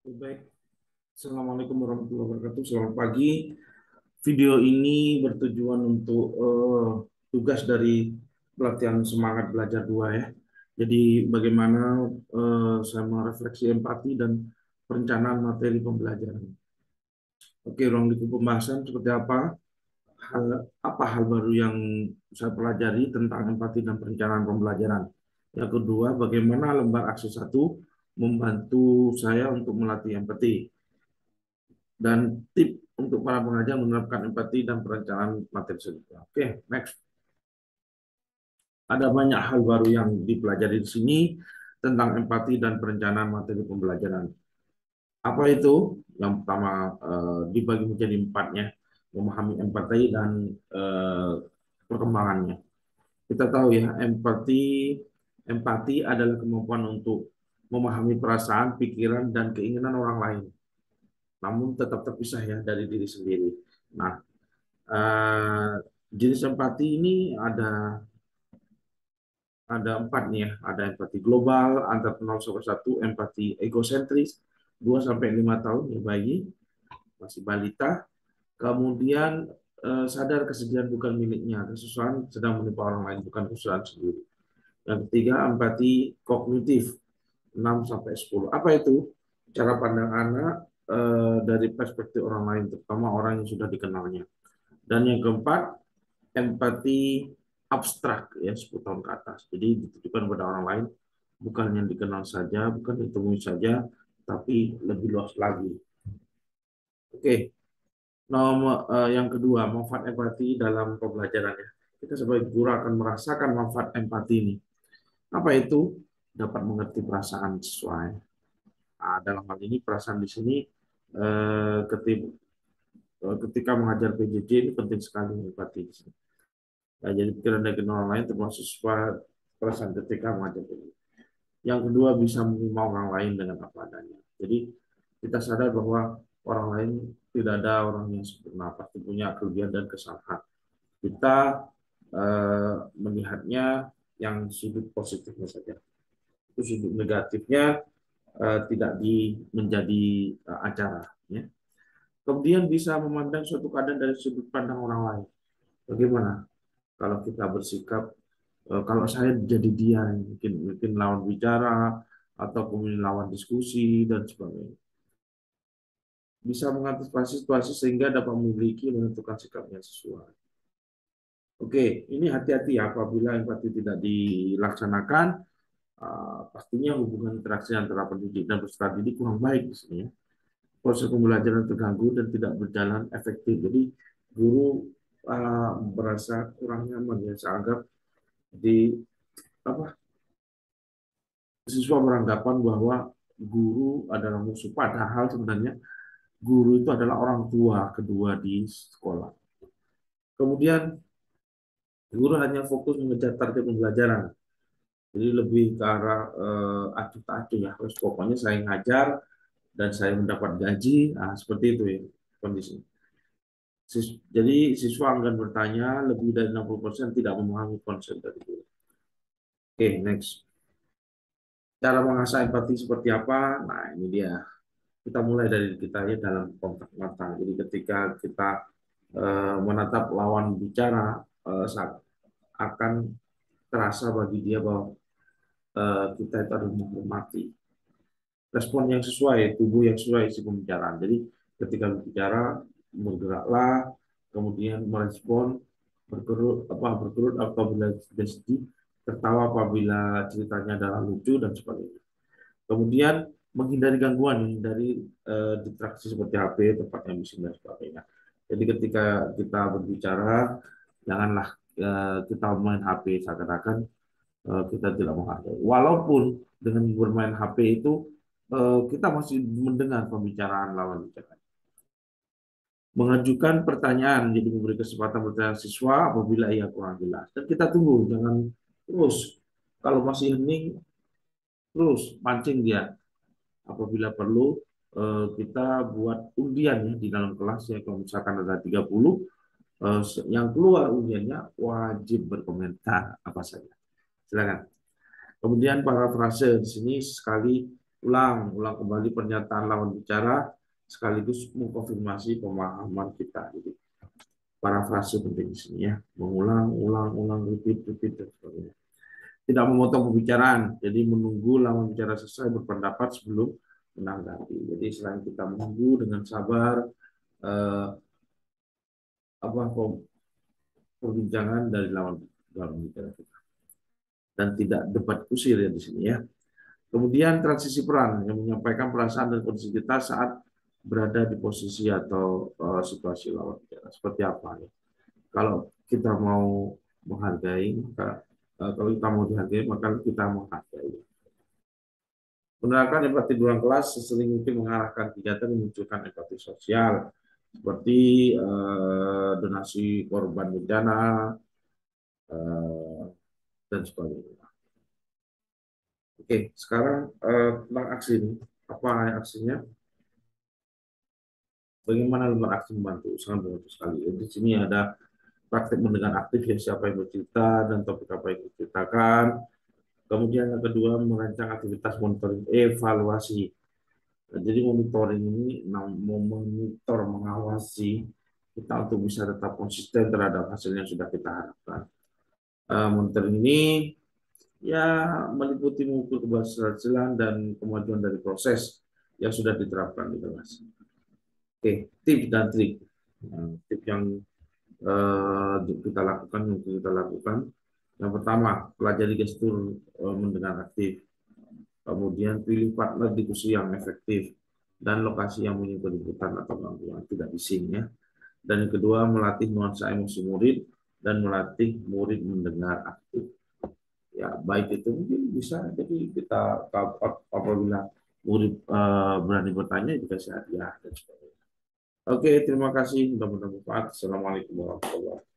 Baik, Assalamualaikum warahmatullahi wabarakatuh. Selamat pagi. Video ini bertujuan untuk tugas dari pelatihan semangat belajar 2 ya. Jadi bagaimana saya merefleksi empati dan perencanaan materi pembelajaran. Oke, ruang lingkup pembahasan seperti apa? Hal baru yang saya pelajari tentang empati dan perencanaan pembelajaran. Yang kedua, bagaimana lembar aksi 1 membantu saya untuk melatih empati dan tip untuk para pengajar menerapkan empati dan perencanaan materi selanjutnya. Oke, next. Ada banyak hal baru yang dipelajari di sini tentang empati dan perencanaan materi pembelajaran. Apa itu? Yang pertama dibagi menjadi 4-nya, memahami empati dan perkembangannya. Kita tahu ya, empati adalah kemampuan untuk memahami perasaan, pikiran, dan keinginan orang lain, namun tetap terpisah ya dari diri sendiri. Nah, Eh, jenis empati ini ada 4 nih ya. Ada empati global, antar 0 sampai 1, empati egosentris, 2 sampai 5 tahun ya bayi, masih balita. Kemudian sadar kesedihan bukan miliknya, kesusahan sedang menimpa orang lain bukan kesusahan sendiri. Yang ketiga, empati kognitif, 6 sampai 10. Apa itu? Cara pandang anak dari perspektif orang lain, terutama orang yang sudah dikenalnya. Dan yang keempat, empati abstrak ya, 10 tahun ke atas. Jadi ditujukan pada orang lain, bukan yang dikenal saja, bukan ditemui saja, tapi lebih luas lagi. Oke, yang kedua, manfaat empati dalam pembelajarannya. Kita sebagai guru akan merasakan manfaat empati ini. Apa itu? Dapat mengerti perasaan sesuai. Nah, dalam hal ini perasaan di sini ketika mengajar PJJ ini penting sekali empati di sini. Ya, jadi pikiran dari orang lain termasuk perasaan ketika mengajar PJJ. Yang kedua, bisa menerima orang lain dengan apa adanya. Jadi kita sadar bahwa orang lain tidak ada orang yang sempurna, pasti punya kelebihan dan kesalahan. Kita melihatnya yang sudut positifnya saja. Itu sudut negatifnya tidak menjadi acara. Ya. Kemudian bisa memandang suatu keadaan dari sudut pandang orang lain. Bagaimana kalau kita bersikap, kalau saya jadi dia, mungkin mungkin lawan bicara atau kemudian lawan diskusi dan sebagainya, bisa mengantisipasi situasi sehingga dapat memiliki menentukan sikap yang sesuai. Oke, ini hati-hati ya apabila empati tidak dilaksanakan, pastinya hubungan interaksi antara pendidik dan peserta didik kurang baik di sini ya. Proses pembelajaran terganggu dan tidak berjalan efektif. Jadi guru merasa kurang nyaman ya, saya anggap di apa, siswa beranggapan bahwa guru adalah musuh, padahal sebenarnya guru itu adalah orang tua kedua di sekolah. Kemudian guru hanya fokus mengejar target pembelajaran, jadi lebih ke arah acuh tak acuh ya, terus pokoknya saya ngajar dan saya mendapat gaji, nah seperti itu ya kondisi. Jadi siswa enggan bertanya, lebih dari 60% tidak memahami konsep dari guru. Oke, next. Cara mengasah empati seperti apa? Nah, ini dia. Kita mulai dari kita ya, dalam kontak mata. Jadi ketika kita menatap lawan bicara, akan terasa bagi dia bahwa kita itu harus menghormati. Respon yang sesuai, tubuh yang sesuai isi pembicaraan. Jadi ketika berbicara, bergeraklah, kemudian merespon, berkerut apabila sudah sedih, tertawa apabila ceritanya adalah lucu dan sebagainya. Kemudian menghindari gangguan, menghindari distraksi seperti HP, tempat yang bising dan sebagainya. Jadi ketika kita berbicara, janganlah kita main HP seakan-akan kita tidak menghargai. Walaupun dengan bermain HP itu kita masih mendengar pembicaraan lawan bicara. Mengajukan pertanyaan, jadi memberi kesempatan bertanya siswa apabila ia kurang jelas. Dan kita tunggu, jangan terus. Kalau masih hening, terus pancing dia. Apabila perlu, kita buat undian ya di dalam kelas ya. Kalau misalkan ada 30, yang keluar undiannya wajib berkomentar apa saja. Silakan. Kemudian parafrase di sini sekali ulang kembali pernyataan lawan bicara sekaligus mengkonfirmasi pemahaman kita. Jadi parafrase penting di sini ya, ulang, repeat dan sebagainya. Tidak memotong pembicaraan, jadi menunggu lawan bicara selesai berpendapat sebelum menanggapi. Jadi selain kita menunggu dengan sabar apa perbincangan dari lawan bicara kita, dan tidak debat kusir ya di sini ya. Kemudian transisi peran yang menyampaikan perasaan dan kondisi kita saat berada di posisi atau situasi lawan bicara. Seperti apa ya? Kalau kita mau menghargai, kalau kita mau dihargai, maka kita menghargai. Menerapkan empati di ruang kelas sesering mungkin mengarahkan kegiatan yang memunculkan empati sosial, seperti donasi korban bencana eh, dan sebagainya. Oke, sekarang tentang aksi ini. Apa aksinya? Bagaimana lembar aksi membantu? Sangat membantu sekali. Di sini ada praktek mendengar aktif ya, siapa yang bercerita dan topik apa yang diceritakan. Kemudian yang kedua, merancang aktivitas monitoring evaluasi. Nah, jadi monitoring ini memonitor, mengawasi kita untuk bisa tetap konsisten terhadap hasil yang sudah kita harapkan. Monitoring ini ya meliputi mengukur keberhasilan dan kemajuan dari proses yang sudah diterapkan di kelas. Oke, tips dan trik. Nah, tips yang kita lakukan. Yang pertama, pelajari gestur mendengar aktif. Kemudian pilih partner diskusi yang efektif dan lokasi yang minim keributan atau gangguan, tidak bising ya. Dan yang kedua, melatih nuansa emosi murid dan melatih murid mendengar aktif. Ya, baik itu mungkin bisa jadi kita apabila murid berani bertanya dikasih hadiah dan sebagainya. Oke, terima kasih. Mudah-mudahan bermanfaat. Assalamualaikum warahmatullahi wabarakatuh.